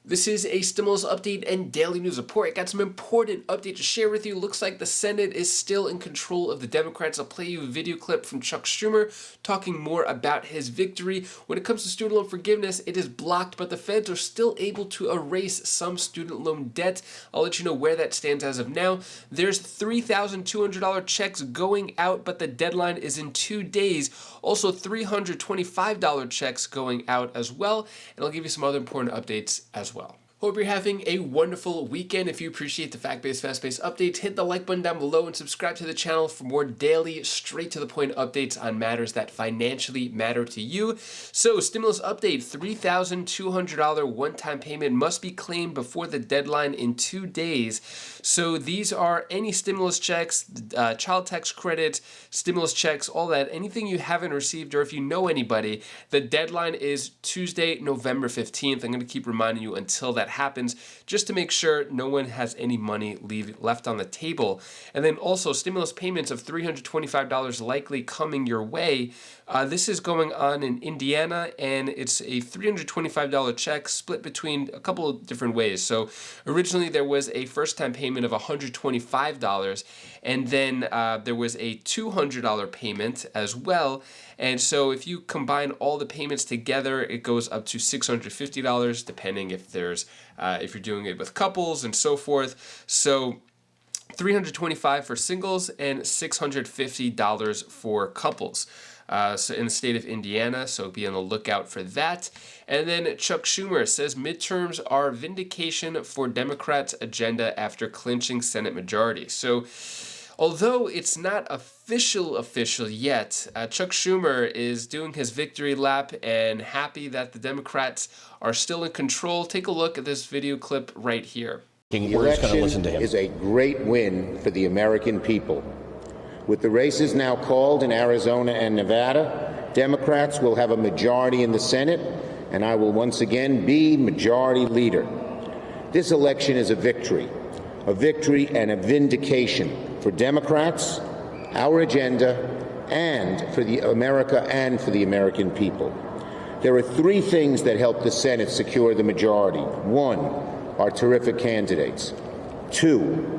This is a stimulus update and daily news report. I got some important update to share with you. Looks like the Senate is still in control of the Democrats. I'll play you a video clip from Chuck Schumer talking more about his victory. When it comes to student loan forgiveness, it is blocked, but the feds are still able to erase some student loan debt. I'll let you know where that stands as of now. There's $3,200 checks going out, but the deadline is in 2 days. Also, $325 checks going out as well. And I'll give you some other important updates as well. Hope you're having a wonderful weekend. If you appreciate the fact-based, fast-paced updates, hit the like button down below and subscribe to the channel for more daily, straight-to-the-point updates on matters that financially matter to you. So, stimulus update, $3,200 one-time payment must be claimed before the deadline in 2 days. So these are any stimulus checks, child tax credit, stimulus checks, all that, anything you haven't received or if you know anybody. The deadline is Tuesday, November 15th. I'm going to keep reminding you until that happens, just to make sure no one has any money left on the table. And then also stimulus payments of $325 likely coming your way. This is going on in Indiana, and it's a $325 check split between a couple of different ways. So originally there was a first-time payment of $125, and then there was a $200 payment as well. And so if you combine all the payments together, it goes up to $650, depending if there's if you're doing it with couples and so forth. So $325 for singles and $650 for couples. So in the state of Indiana, so be on the lookout for that. And then Chuck Schumer says midterms are vindication for Democrats' agenda after clinching Senate majority. So although it's not official yet, Chuck Schumer is doing his victory lap and happy that the Democrats are still in control. Take a look at this video clip right here. The election is a great win for the American people. With the races now called in Arizona and Nevada, Democrats will have a majority in the Senate, and I will once again be majority leader. This election is a victory and a vindication for Democrats, our agenda, and for America and for the American people. There are three things that help the Senate secure the majority. One, our terrific candidates. Two,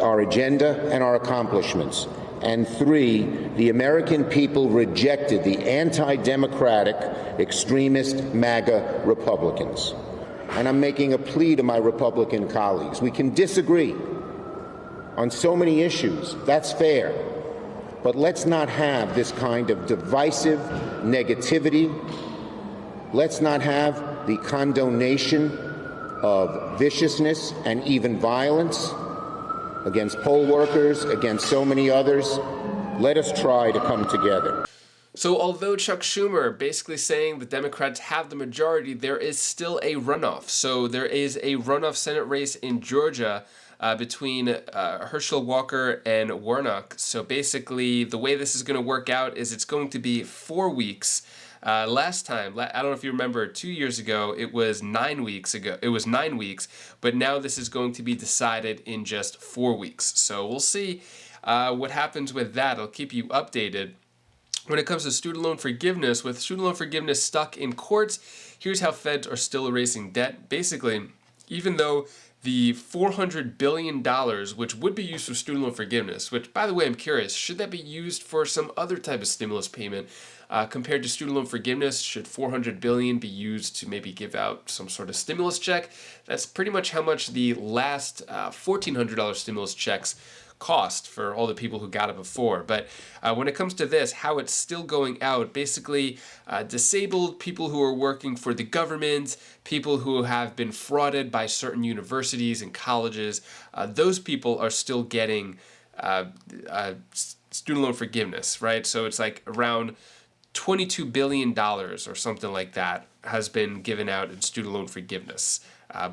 our agenda and our accomplishments. And three, the American people rejected the anti-democratic, extremist MAGA Republicans. And I'm making a plea to my Republican colleagues. We can disagree on so many issues. That's fair. But let's not have this kind of divisive negativity. Let's not have the condonation of viciousness and even violence against poll workers, against so many others. Let us try to come together. So although Chuck Schumer basically saying the Democrats have the majority, there is still a runoff. So there is a runoff Senate race in Georgia between Herschel Walker and Warnock. So basically the way this is going to work out is it's going to be 4 weeks. Last time, I don't know if you remember, 2 years ago, it was 9 weeks ago. It was 9 weeks, but now this is going to be decided in just 4 weeks. So we'll see what happens with that. I'll keep you updated. When it comes to student loan forgiveness, with student loan forgiveness stuck in courts, here's how feds are still erasing debt. Basically, even though the $400 billion, which would be used for student loan forgiveness, which, by the way, I'm curious, should that be used for some other type of stimulus payment? Compared to student loan forgiveness, should $400 billion be used to maybe give out some sort of stimulus check? That's pretty much how much the last $1,400 stimulus checks cost for all the people who got it before. But when it comes to this, how it's still going out, basically disabled people who are working for the government, people who have been frauded by certain universities and colleges, those people are still getting student loan forgiveness, right? So it's like around $22 billion or something like that has been given out in student loan forgiveness.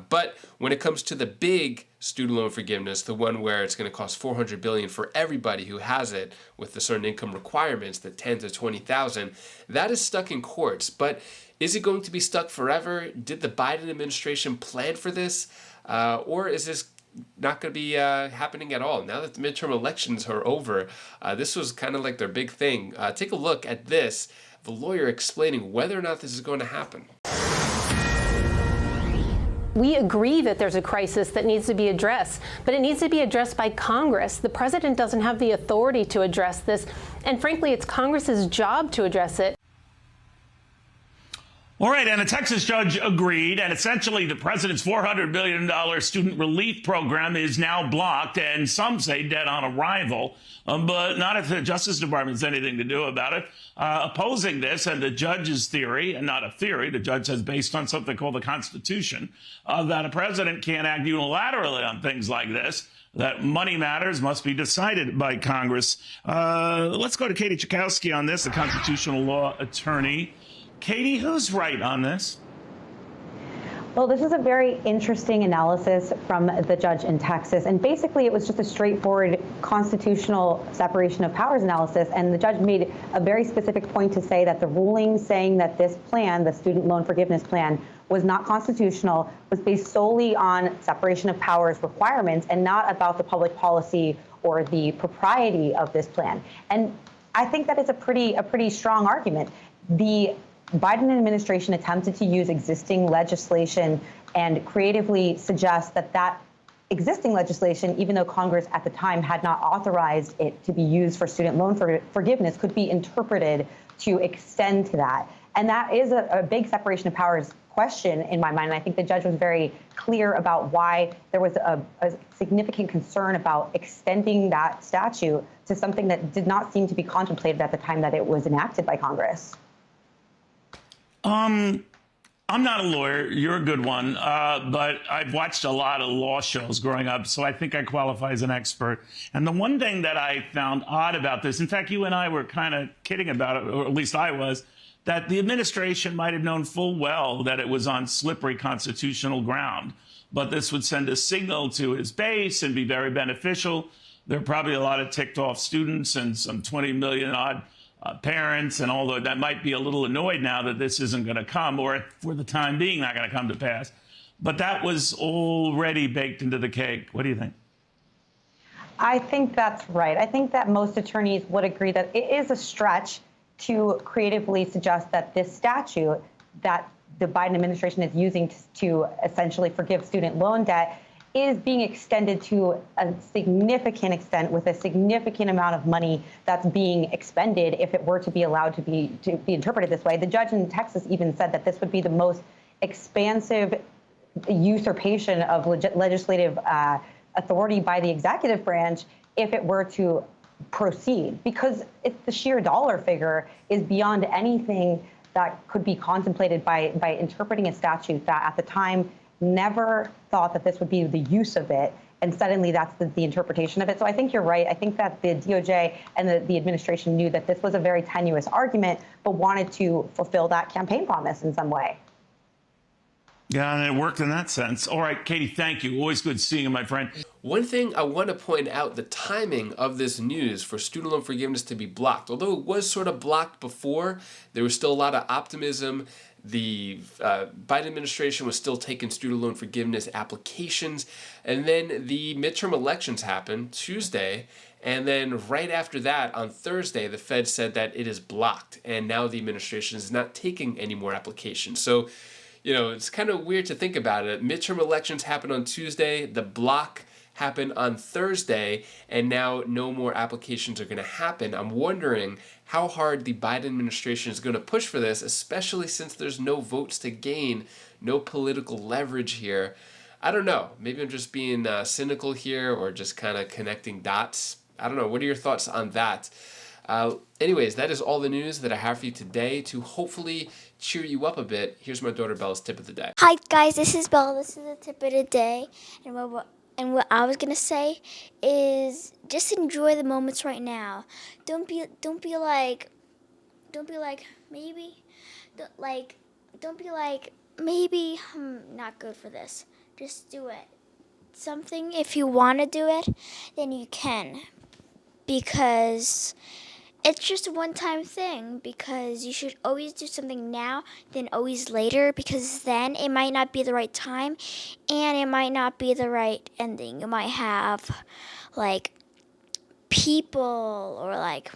But when it comes to the big student loan forgiveness, the one where it's going to cost $400 billion for everybody who has it with the certain income requirements, the 10 to 20,000, that is stuck in courts. But is it going to be stuck forever? Did the Biden administration plan for this? Or is this not going to be happening at all? Now that the midterm elections are over, this was kind of like their big thing. Take a look at this, the lawyer explaining whether or not this is going to happen. We agree that there's a crisis that needs to be addressed, but it needs to be addressed by Congress. The president doesn't have the authority to address this, and frankly, it's Congress's job to address it. All right, and a Texas judge agreed, and essentially the president's $400 billion student relief program is now blocked, and some say dead on arrival, but not if the Justice Department has anything to do about it. Opposing this, and the judge's theory, and not a theory, the judge says based on something called the Constitution, that a president can't act unilaterally on things like this, that money matters must be decided by Congress. Let's go to Katie Chakowski on this, a constitutional law attorney. Katie, who's right on this? Well, this is a very interesting analysis from the judge in Texas. And basically, it was just a straightforward constitutional separation of powers analysis. And the judge made a very specific point to say that the ruling saying that this plan, the student loan forgiveness plan, was not constitutional, was based solely on separation of powers requirements and not about the public policy or the propriety of this plan. And I think that is a pretty strong argument. The Biden administration attempted to use existing legislation and creatively suggest that that existing legislation, even though Congress at the time had not authorized it to be used for student loan forgiveness, could be interpreted to extend to that. And that is a big separation of powers question in my mind. And I think the judge was very clear about why there was a significant concern about extending that statute to something that did not seem to be contemplated at the time that it was enacted by Congress. I'm not a lawyer. You're a good one. But I've watched a lot of law shows growing up, so I think I qualify as an expert. And the one thing that I found odd about this, in fact, you and I were kind of kidding about it, or at least I was, that the administration might have known full well that it was on slippery constitutional ground. But this would send a signal to his base and be very beneficial. There are probably a lot of ticked off students and some 20 million odd parents, and although that might be a little annoyed now that this isn't going to come, or for the time being not going to come to pass, but that was already baked into the cake. What do you think? I think that's right. I think that most attorneys would agree that it is a stretch to creatively suggest that this statute that the Biden administration is using to essentially forgive student loan debt is being extended to a significant extent with a significant amount of money that's being expended if it were to be allowed to be interpreted this way. The judge in Texas even said that this would be the most expansive usurpation of legislative authority by the executive branch if it were to proceed, because the sheer dollar figure is beyond anything that could be contemplated by interpreting a statute that at the time never thought that this would be the use of it, and suddenly that's the interpretation of it. So I think you're right. I think that the DOJ and the administration knew that this was a very tenuous argument, but wanted to fulfill that campaign promise in some way. Yeah, and it worked in that sense. All right, Katie, thank you. Always good seeing you, my friend. One thing I want to point out, the timing of this news for student loan forgiveness to be blocked. Although it was sort of blocked before, there was still a lot of optimism. The Biden administration was still taking student loan forgiveness applications. And then the midterm elections happened Tuesday. And then right after that, on Thursday, the Fed said that it is blocked. And now the administration is not taking any more applications. So, you know, it's kind of weird to think about it. Midterm elections happened on Tuesday. The block happened on Thursday, and now no more applications are going to happen. I'm wondering how hard the Biden administration is going to push for this, especially since there's no votes to gain, no political leverage here. I don't know. Maybe I'm just being cynical here or just kind of connecting dots. I don't know. What are your thoughts on that? Anyways, that is all the news that I have for you today to hopefully cheer you up a bit. Here's my daughter Bella's tip of the day. Hi guys, this is Bella. This is the tip of the day, and what I was gonna say is just enjoy the moments right now. Don't be like maybe I'm not good for this. Just do it. Something, if you want to do it, then you can, because it's just a one-time thing, because you should always do something now than always later, because then it might not be the right time and it might not be the right ending. You might have like people or like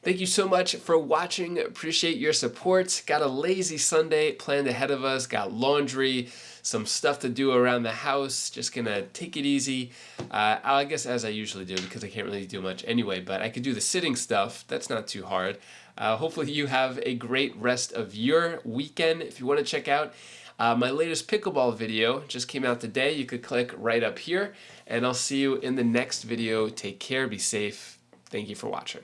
Thank you so much for watching. Appreciate your support. Got a lazy Sunday planned ahead of us. Got laundry, some stuff to do around the house. Just gonna take it easy. I guess as I usually do, because I can't really do much anyway, but I could do the sitting stuff. That's not too hard. Hopefully you have a great rest of your weekend. If you want to check out my latest pickleball video, just came out today. You could click right up here, and I'll see you in the next video. Take care, be safe. Thank you for watching.